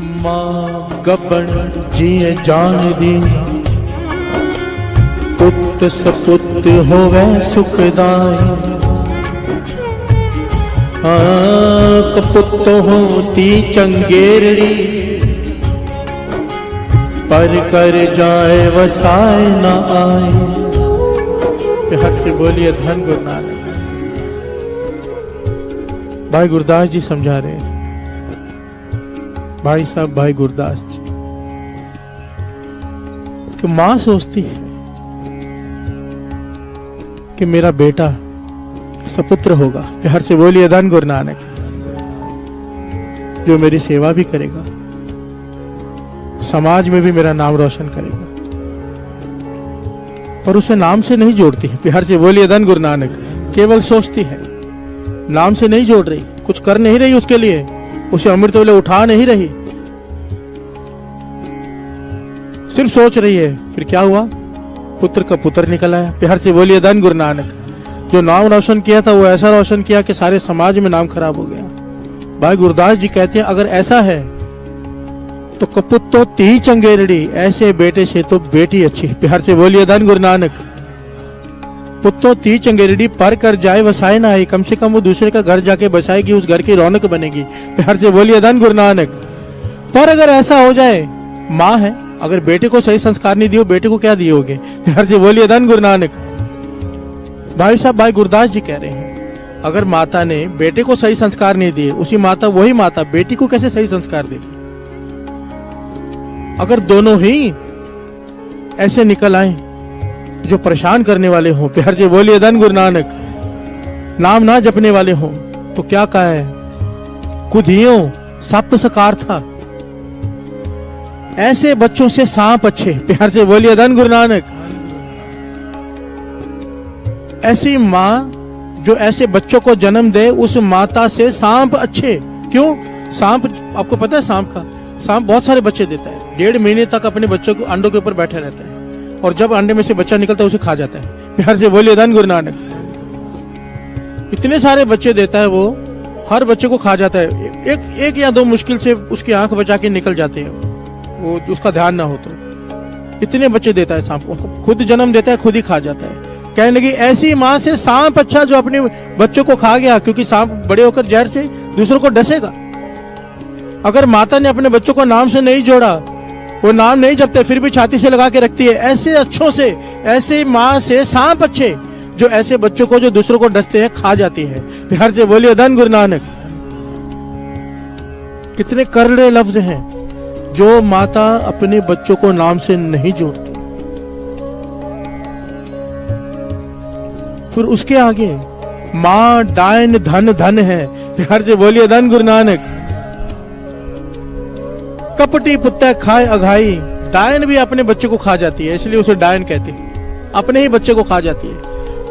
मां गबन जिए जान दी, पुत सपुत होवे सुखदाई। कपुत होती चंगेरड़ी, पर कर जाए वसाए न आए। प्यार से बोलिए धन गुरु नानक। भाई गुरदास जी समझा रहे हैं, भाई साहब भाई गुरदास जी, कि मां सोचती है कि मेरा बेटा सपुत्र होगा। प्यार से बोलिए धन गुरु नानक, जो मेरी सेवा भी करेगा, समाज में भी मेरा नाम रोशन करेगा। पर उसे नाम से नहीं जोड़ती है। प्यार से बोलिए धन गुरु नानक। केवल सोचती है, नाम से नहीं जोड़ रही, कुछ कर नहीं रही उसके लिए, उसे अमृत वेले उठा नहीं रही, सिर्फ सोच रही है। फिर क्या हुआ? पुत्र का पुत्र निकल आया। प्यार से बोलिए धन गुरु नानक। जो नाम रोशन किया था वो ऐसा रोशन किया कि सारे समाज में नाम खराब हो गया। भाई गुरदास जी कहते हैं, अगर ऐसा है तो कपुत तो ती चंगेरड़ी, ऐसे बेटे से तो बेटी अच्छी। प्यार से बोलिए धन गुरु नानक। पुत्तो ती चंगेरड़ी, पर कर जाए वसाए ना आई। कम से कम वो दूसरे का घर जाके बसाएगी, उस घर की रौनक बनेगी। प्यार से बोलिए धन गुरु नानक। पर अगर ऐसा हो जाए, माँ है, अगर बेटे को सही संस्कार नहीं दियो, बेटे को क्या दियोगे? प्यार से बोलिए धन गुरु नानक। भाई साहब भाई गुरदास जी कह रहे हैं, अगर माता ने बेटे को सही संस्कार नहीं दिए, वही माता बेटी को कैसे सही संस्कार देगी? अगर दोनों ही ऐसे निकल आए जो परेशान करने वाले हों, प्यार से बोलिए धन गुरु नानक, नाम ना जपने वाले हों, तो क्या कहा है? कुधियों सप सकार था, ऐसे बच्चों से सांप अच्छे। प्यार से बोलिए धन गुरु नानक। ऐसी मां जो ऐसे बच्चों को जन्म दे, उस माता से सांप अच्छे। क्यों? सांप, आपको पता है सांप बहुत सारे बच्चे देता है। 1.5 महीने तक अपने बच्चों को अंडों के ऊपर बैठा रहता है, और जब अंडे में से बच्चा निकलता है उसे खा जाता है। प्यार से बोलिए धन गुरु नानक। इतने सारे बच्चे देता है वो, हर बच्चे को खा जाता है। एक या दो मुश्किल से उसकी आंख बचा के निकल जाते हैं, वो उसका ध्यान ना हो तो। इतने बच्चे देता है सांप, खुद जन्म देता है, खुद ही खा जाता है। कहने लगी, ऐसी माँ से सांप अच्छा जो अपने बच्चों को खा गया, क्योंकि सांप बड़े होकर जहर से दूसरों को डसेगा। अगर माता ने अपने बच्चों को नाम से नहीं जोड़ा, वो नाम नहीं जपते, फिर भी छाती से लगा के रखती है, ऐसे अच्छों से, ऐसी माँ से सांप अच्छे, जो ऐसे बच्चों को जो दूसरों को डसते हैं खा जाती है। प्यार से बोलिए धन गुरु नानक। कितने करड़े लफ्ज हैं जो माता अपने बच्चों को नाम से नहीं जोड़ती। फिर उसके आगे, मां डायन धन धन है। प्यार से बोलिए धन गुरु नानक। कपटी पुत्ता खाए अघाई, डायन भी अपने बच्चे को खा जाती है, इसलिए उसे डायन कहते हैं, अपने ही बच्चे को खा जाती है।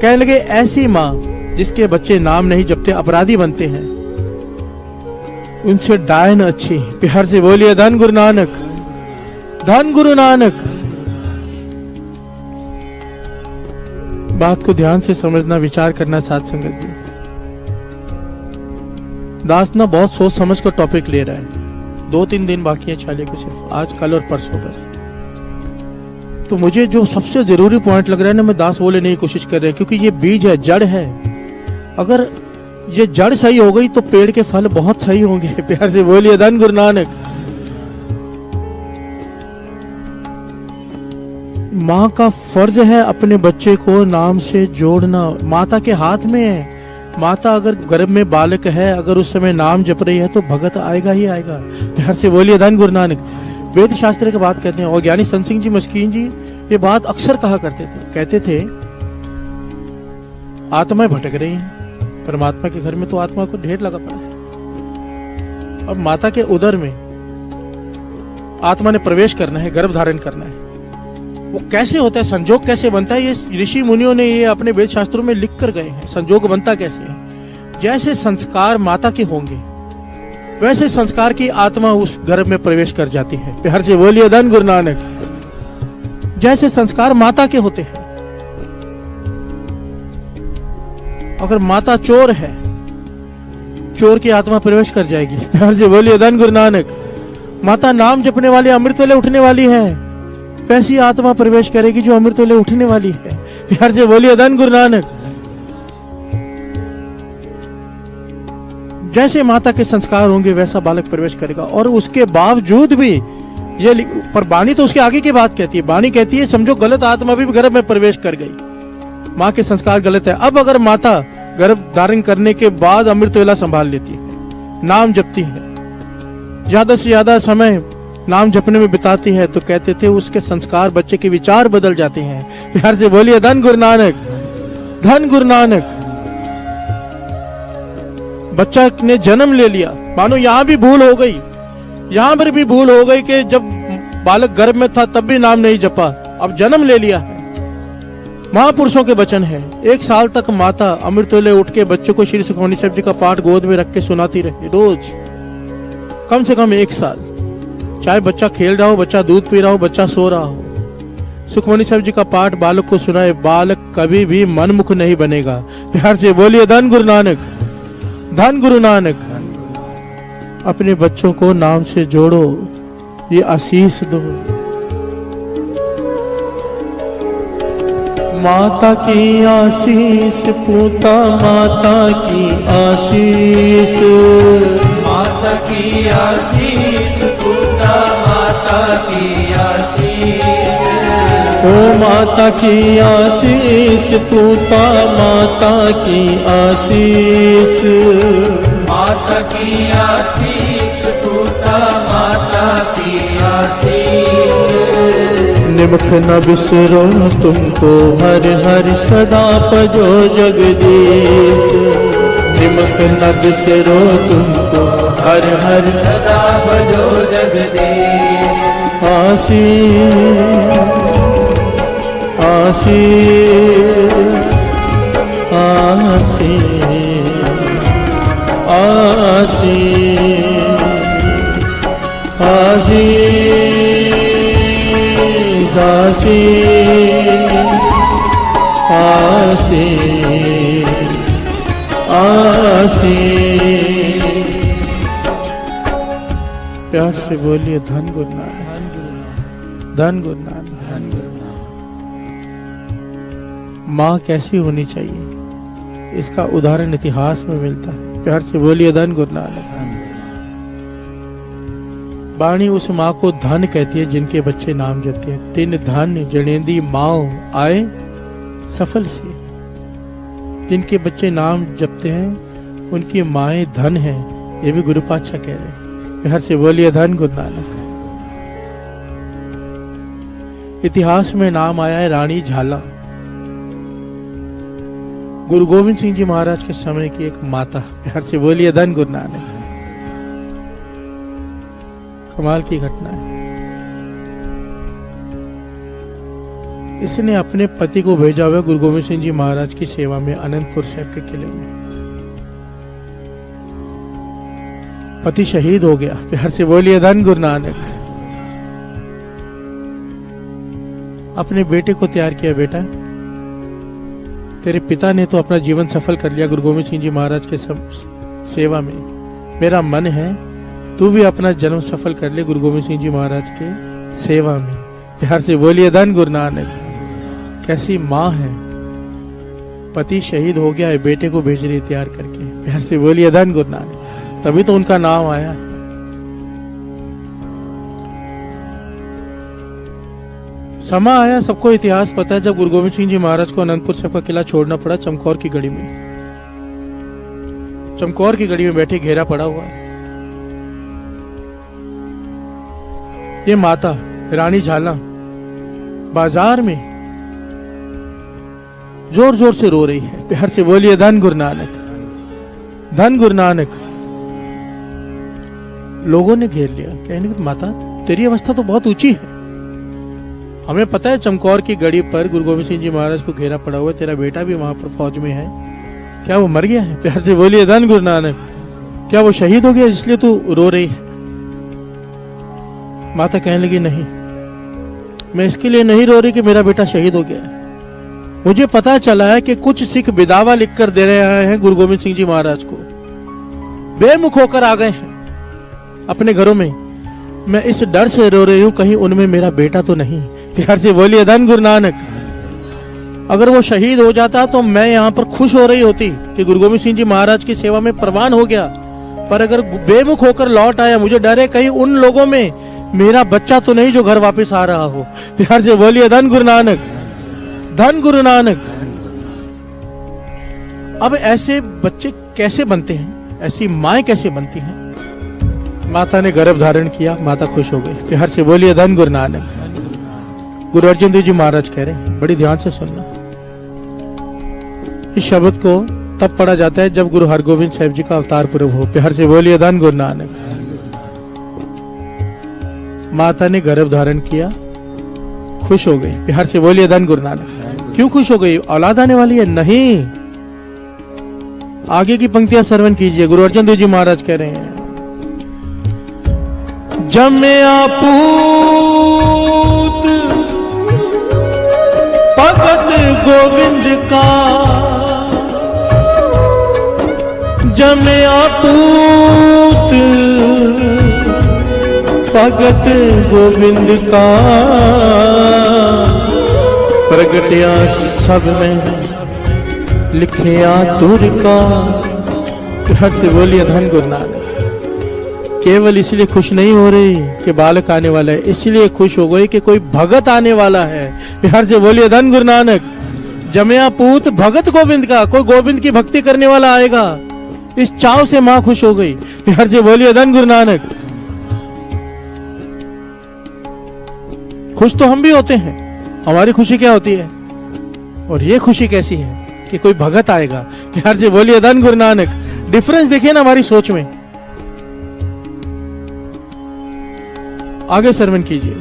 कहने लगे, ऐसी मां जिसके बच्चे नाम नहीं जपते अपराधी बनते हैं, उनसे डायन अच्छी। प्यार से बोलिए धन गुरु नानक। धन गुरु नानक। बात को ध्यान से समझना, विचार करना साथ संगत जी। दास ना बहुत सोच समझ कर टॉपिक ले रहा है। 2-3 दिन बाकी है चाले को, सिर्फ आज कल और परसों बस। तो मुझे जो सबसे जरूरी पॉइंट लग रहा है ना, मैं दास बोले नहीं कोशिश कर रहे हैं, क्योंकि ये बीज है, जड़ है। अगर ये जड़ सही हो गई तो पेड़ के फल बहुत सही होंगे। प्यार से बोलिए धन गुरु नानक। माँ का फर्ज है अपने बच्चे को नाम से जोड़ना, माता के हाथ में है। माता अगर गर्भ में बालक है, अगर उस समय नाम जप रही है तो भगत आएगा ही आएगा। प्यार से बोलिए धन गुरु नानक। वेद शास्त्र की बात कहते हैं, और ज्ञानी संत सिंह जी मस्कीन जी ये बात अक्सर कहा करते थे। कहते थे, आत्माएं भटक रही हैं, परमात्मा के घर में तो आत्मा को ढेर लगा पड़ा है। अब माता के उदर में आत्मा ने प्रवेश करना है, गर्भ धारण करना है। वो कैसे होता है, संजोग कैसे बनता है, ये ऋषि मुनियों ने ये अपने वेद शास्त्रों में लिख कर गए हैं। संजोग बनता कैसे है? जैसे संस्कार माता के होंगे, वैसे संस्कार की आत्मा उस गर्भ में प्रवेश कर जाती है। प्यार से बोलिए धन गुरु नानक। जैसे संस्कार माता के होते हैं। अगर माता चोर है, चोर की आत्मा प्रवेश कर जाएगी। प्यार से बोलिए धन गुरु नानक। माता नाम जपने वाली अमृत वेले उठने वाली है, वैसी आत्मा प्रवेश करेगी जो अमृत वेले उठने वाली है। प्यार से बोलिए धन गुरु नानक। जैसे माता के संस्कार होंगे वैसा बालक प्रवेश करेगा। और उसके बावजूद भी ये, पर वाणी तो उसके आगे की बात कहती है। वाणी कहती है समझो गलत आत्मा भी गर्भ में प्रवेश कर गई, माँ के संस्कार गलत है। अब अगर माता गर्भ धारण करने के बाद अमृत वेला संभाल लेती है, नाम जपती है, ज्यादा से ज्यादा समय नाम जपने में बिताती है, तो कहते थे उसके संस्कार, बच्चे के विचार बदल जाते हैं। प्यार से बोलिए धन गुरु नानक, धन गुरु नानक। बच्चा ने जन्म ले लिया, मानो यहां भी भूल हो गई, यहां पर भी भूल हो गई कि जब बालक गर्भ में था तब भी नाम नहीं जपा, अब जन्म ले लिया है। महापुरुषों के वचन है, 1 साल तक माता अमृत वेले उठ के बच्चों को श्री सुखमनी साहब जी का पाठ गोद में रख के सुनाती रहे, रोज कम से कम 1 साल। चाहे बच्चा खेल रहा हो, बच्चा दूध पी रहा हो, बच्चा सो रहा हो, सुखमनी साहब जी का पाठ बालक को सुनाए, बालक कभी भी मनमुख नहीं बनेगा। प्यार से बोलिए धन गुरु नानक, धन गुरु नानक। अपने बच्चों को नाम से जोड़ो, ये आशीष दो। माता की आशीष, पूता माता की आशीष, माता की आशीष, पूता माता की आशीष। ओ माता की आशीष, पूता माता की आशीष, माता की आशीष, पूता माता की आशीष। निमख न बिसरो तुमको हर हर सदा पजो जगदीश, निमख न बिसरो तुमको हर हर सदा भजो जगदीश। आशीष आशीष आशीष आशीष आशीष आशीष आशीष। प्यार से बोलिए धन गुरु नानक, धन गुरु नानक। माँ कैसी होनी चाहिए इसका उदाहरण इतिहास में मिलता है। प्यार से बोलिए धन गुरु नानक। वाणी उस माँ को धन कहती है जिनके बच्चे नाम जपते हैं। 3 धन जनेंदी माओ आए सफल से, जिनके बच्चे नाम जपते हैं उनकी माएं धन है, ये भी गुरु पातशाह कह रहे हैं। प्यार से बोलिए धन गुरु नानक। इतिहास में नाम आया है रानी झाला, गुरु गोविंद सिंह जी महाराज के समय की एक माता। प्यार से बोलिए धन गुरु नानक। कमाल की घटना है। इसने अपने पति को भेजा हुआ गुरु गोविंद सिंह जी महाराज की सेवा में अनंतपुर साहिब के किले में। पति शहीद हो गया। प्यार से बोलिए धन गुरु नानक। अपने बेटे को तैयार किया, बेटा तेरे पिता ने तो अपना जीवन सफल कर लिया गुरु गोविंद सिंह जी महाराज के सेवा में, मेरा मन है तू भी अपना जन्म सफल कर ले गुरु गोविंद सिंह जी महाराज के सेवा में। प्यार से बोलिए धन गुरु नानक। कैसी माँ है, पति शहीद हो गया है, बेटे को भेज रही तैयार करके। प्यार से बोलिए धन गुरु नानक। तभी तो उनका नाम आया। समा आया, सबको इतिहास पता है, जब गुरु गोविंद सिंह जी महाराज को अनंतपुर साहिब का किला छोड़ना पड़ा चमकौर की गढ़ी में। चमकौर की गढ़ी में बैठे घेरा पड़ा हुआ है। ये माता रानी झाला बाजार में जोर जोर से रो रही है। प्यार से बोलिए धन गुरु नानक, धन गुरु नानक। लोगों ने घेर लिया, कहने लगे माता तेरी अवस्था तो बहुत ऊंची है, हमें पता है चमकौर की गढ़ी पर गुरु गोविंद सिंह जी महाराज को घेरा पड़ा हुआ है, तेरा बेटा भी वहां पर फौज में है, क्या वो मर गया है? प्यार से बोलिए धन गुरु नानक। क्या वो शहीद हो गया इसलिए तू रो रही है? माता कहने लगी नहीं, मैं इसके लिए नहीं रो रही कि मेरा बेटा शहीद हो गया है, मुझे पता चला है कि कुछ सिख विदावा लिखकर दे रहे हैं गुरु गोविंद सिंह जी महाराज को, बेमुख होकर आ गए हैं अपने घरों में, मैं इस डर से रो रही हूं कहीं उनमें मेरा बेटा तो नहीं। प्यार से बोलिए धन गुरु नानक। अगर वो शहीद हो जाता तो मैं यहाँ पर खुश हो रही होती कि गुरु गोविंद सिंह जी महाराज की सेवा में प्रवान हो गया, पर अगर बेमुख होकर लौट आया, मुझे डर है कहीं उन लोगों में मेरा बच्चा तो नहीं जो घर वापस आ रहा हो। प्यार से बोलिए धन गुरु नानक, धन गुरु नानक। अब ऐसे बच्चे कैसे बनते हैं, ऐसी माएं कैसे बनती हैं? माता ने गर्भ धारण किया, माता खुश हो गई। प्यार से बोलिए धन गुरु नानक। गुरु अर्जन देव जी महाराज कह रहे हैं, बड़ी ध्यान से सुनना, इस शब्द को तब पढ़ा जाता है जब गुरु हरगोविंद साहिब जी का अवतार पूर्व हो। प्यार से बोलिए धन गुरु नानक। माता ने गर्भ धारण किया, खुश हो गई। प्यार से बोलिए धन गुरु नानक। क्यों खुश हो गई? औलाद आने वाली है? नहीं। आगे की पंक्तियां श्रवण कीजिए। गुरु अर्जन देव जी महाराज कह रहे हैं, जमया पूत भगत गोविंद का, जमया पूत भगत गोविंद का, प्रगटिया सब में लिखिया तुर का। हर से बोलिए धन गुरु नानक। केवल इसलिए खुश नहीं हो रही कि बालक आने वाला है, इसलिए खुश हो गई कि कोई भगत आने वाला है। प्यार से बोलिए धन गुरु नानक। जमया पूत भगत गोविंद का, कोई गोविंद की भक्ति करने वाला आएगा, इस चाव से मां खुश हो गई। प्यार से बोलिए धन गुरु नानक। खुश तो हम भी होते हैं, हमारी खुशी क्या होती है? और ये खुशी कैसी है कि कोई भगत आएगा। प्यार से बोलिए धन गुरु नानक। डिफरेंस देखिए ना हमारी सोच में। आगे श्रवण कीजिए।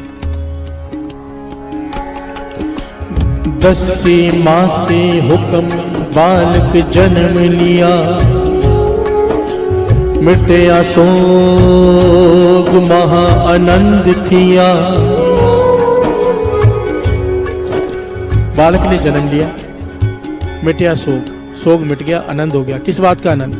दसी मासी हुक्म बालक जन्म लिया, मिटया सोग महा आनंद किया। बालक ने जन्म लिया, मिटया सोग, सोग मिट गया, आनंद हो गया। किस बात का आनंद?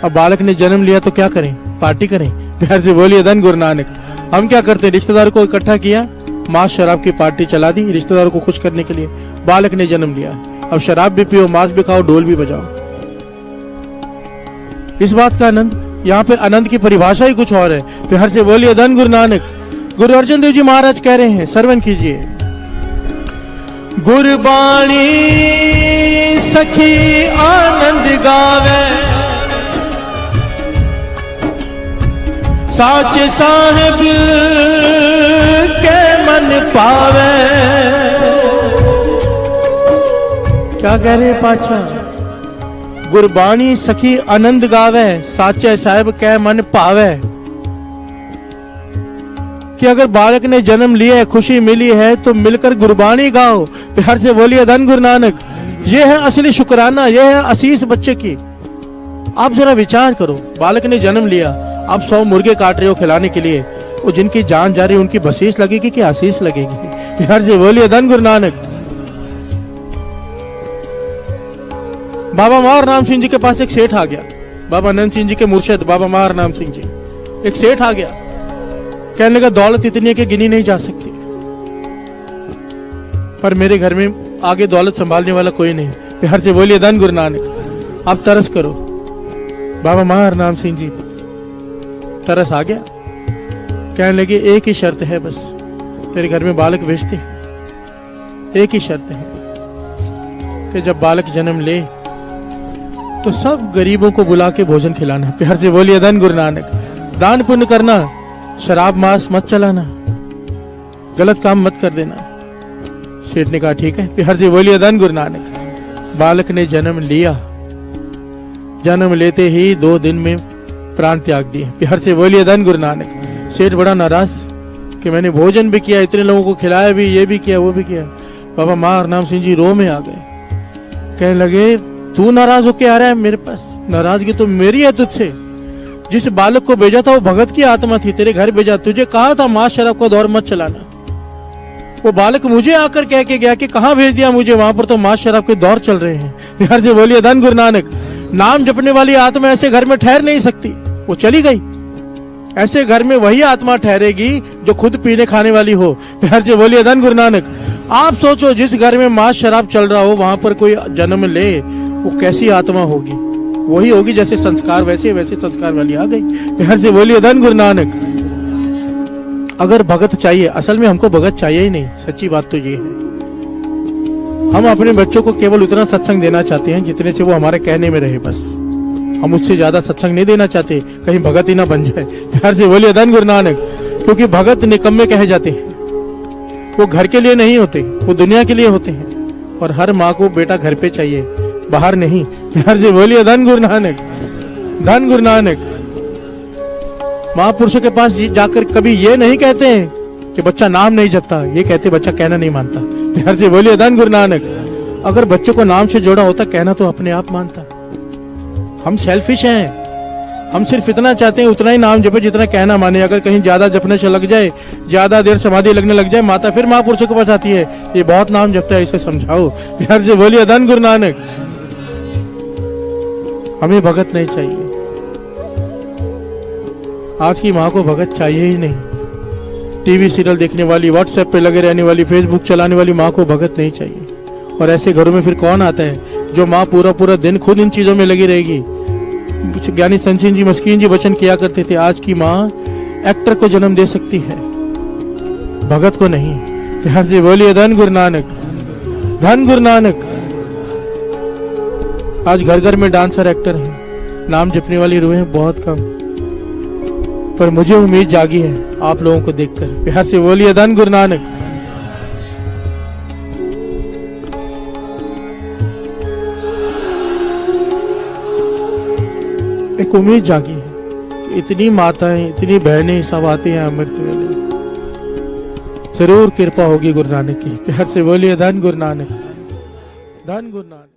अब बालक ने जन्म लिया तो क्या करें? पार्टी करें। प्यार से बोलिए धन गुरु नानक। हम क्या करते हैं? रिश्तेदार को इकट्ठा किया, मांस शराब की पार्टी चला दी रिश्तेदारों को खुश करने के लिए। बालक ने जन्म लिया, अब शराब भी पियो, मांस भी खाओ, ढोल भी बजाओ। इस बात का आनंद? यहाँ पे आनंद की परिभाषा ही कुछ और है। प्यार से बोलिए धन गुरु नानक। गुरु अर्जन देव जी महाराज कह रहे हैं, श्रवण कीजिए। गुरबाणी सखी आनंद गावे, साचे साहिब के मन पावे। क्या कह रहे पाचा? गुरबाणी सखी आनंद गावे, साचे साहिब के मन पावे। कि अगर बालक ने जन्म लिया है, खुशी मिली है, तो मिलकर गुरबाणी गाओ। प्यार से बोलिए धन गुरु नानक। यह है असली शुक्राना, यह है आशीष बच्चे की। आप जरा विचार करो, बालक ने जन्म लिया, आप 100 मुर्गे काट रहे हो खिलाने के लिए, वो जिनकी जान जा रही है उनकी बसीस लगेगी कि आशीष लगेगी? प्यार से बोलिए धन गुरु नानक। बाबा मार नाम सिंह जी के पास एक सेठ आ गया, बाबा अनंत सिंह जी के मुर्शिद बाबा मार नाम सिंह जी। एक सेठ आ गया, कहने लगा दौलत इतनी है कि गिनी नहीं जा सकती, पर मेरे घर में आगे दौलत संभालने वाला कोई नहीं। प्यार से बोलिए धन गुरु नानक। आप तरस करो। बाबा मार नाम सिंह जी तरस आ गया, कहने लगे एक ही शर्त है बस, तेरे घर में बालक भेजते, एक ही शर्त है कि जब बालक जन्म ले तो सब गरीबों को बुला के भोजन खिलाना। प्यार से बोलिए धन गुरु नानक। दान पुण्य करना, शराब मांस मत चलाना, गलत काम मत कर देना। सेठ ने कहा ठीक है। प्यार से बोलिए धन गुरु नानक। बालक ने जन्म लिया, जन्म लेते ही 2 दिन में प्राण त्याग दिए। प्यार से बोलिए धन गुरु नानक। सेठ बड़ा नाराज कि मैंने भोजन भी किया, इतने लोगों को खिलाया भी, ये भी किया, वो भी किया। बाबा मार नाम सिंह जी रो में आ गए, कहने लगे तू नाराज होके आ रहा है मेरे पास? नाराजगी तो मेरी है तुझसे। जिस बालक को भेजा था वो भगत की आत्मा थी, तेरे घर भेजा, तुझे कहा था मांस शराब का दौर मत चलाना। वो बालक मुझे आकर कह के गया कि कहां भेज दिया मुझे, वहां पर तो मांस शराब के दौर चल रहे हैं। प्यार से बोलिए धन गुरु नानक। नाम जपने वाली आत्मा ऐसे घर में ठहर नहीं सकती, वो चली गई। ऐसे घर में वही आत्मा ठहरेगी जो खुद पीने खाने वाली हो। प्यार से बोलिए धन गुरु नानक। आप सोचो, जिस घर में मांस शराब चल रहा हो वहां पर कोई जन्म ले, वो कैसी आत्मा होगी? वही होगी जैसे संस्कार, वैसे वैसे संस्कार वाली आ गई। प्यार से बोलिए धन गुरु नानक। अगर भगत चाहिए, असल में हमको भगत चाहिए ही नहीं, सच्ची बात तो ये है। हम अपने बच्चों को केवल उतना सत्संग देना चाहते हैं जितने से वो हमारे कहने में रहे, बस। हम उससे ज्यादा सत्संग नहीं देना चाहते, कहीं भगत ही ना बन जाए। प्यार से बोलिए धन गुरु नानक। क्योंकि भगत निकम्मे कहे जाते हैं, वो घर के लिए नहीं होते, वो दुनिया के लिए होते हैं। और हर माँ को बेटा घर पे चाहिए, बाहर नहीं। प्यार से बोलिए धन गुरु नानक, धन गुरु नानक। महापुरुषों के पास जाकर कभी ये नहीं कहते हैं कि बच्चा नाम नहीं जपता, ये कहते बच्चा कहना नहीं मानता। प्यार से बोलिए धन गुरु नानक। अगर बच्चों को नाम से जोड़ा होता, कहना तो अपने आप मानता। हम सेल्फिश हैं, हम सिर्फ इतना चाहते हैं उतना ही नाम जपे जितना कहना माने। अगर कहीं ज्यादा जपने से लग जाए, ज्यादा देर समाधि लगने लग जाए, माता फिर महापुरुषों के पास आती है, ये बहुत नाम जपता है, इसे समझाओ। प्यार से बोलिए धन गुरु नानक। हमें भगत नहीं चाहिए, आज की माँ को भगत चाहिए ही नहीं। टीवी सीरियल देखने वाली, व्हाट्सएप पे लगे रहने वाली, फेसबुक चलाने वाली माँ को भगत नहीं चाहिए। और ऐसे घरों में फिर कौन आता है जो माँ पूरा पूरा दिन खुद इन चीजों में लगी रहेगी? ज्ञानी संसीन जी, मस्कीन जी वचन किया करते थे, आज की माँ एक्टर को जन्म दे सकती है, भगत को नहीं। प्यार से बोलिए धन गुरु नानक, धन गुरु नानक। आज घर घर में डांसर एक्टर हैं, नाम जपने वाली रूहें बहुत कम। पर मुझे उम्मीद जागी है आप लोगों को देखकर। प्यार से बोलिए धन गुरु नानक। एक उम्मीद जागी है कि इतनी माताएं, इतनी बहनें सब आती हैं अमृत वेले, जरूर कृपा होगी गुरु नानक की। प्यार से बोलिए धन गुरु नानक, धन गुरु नानक।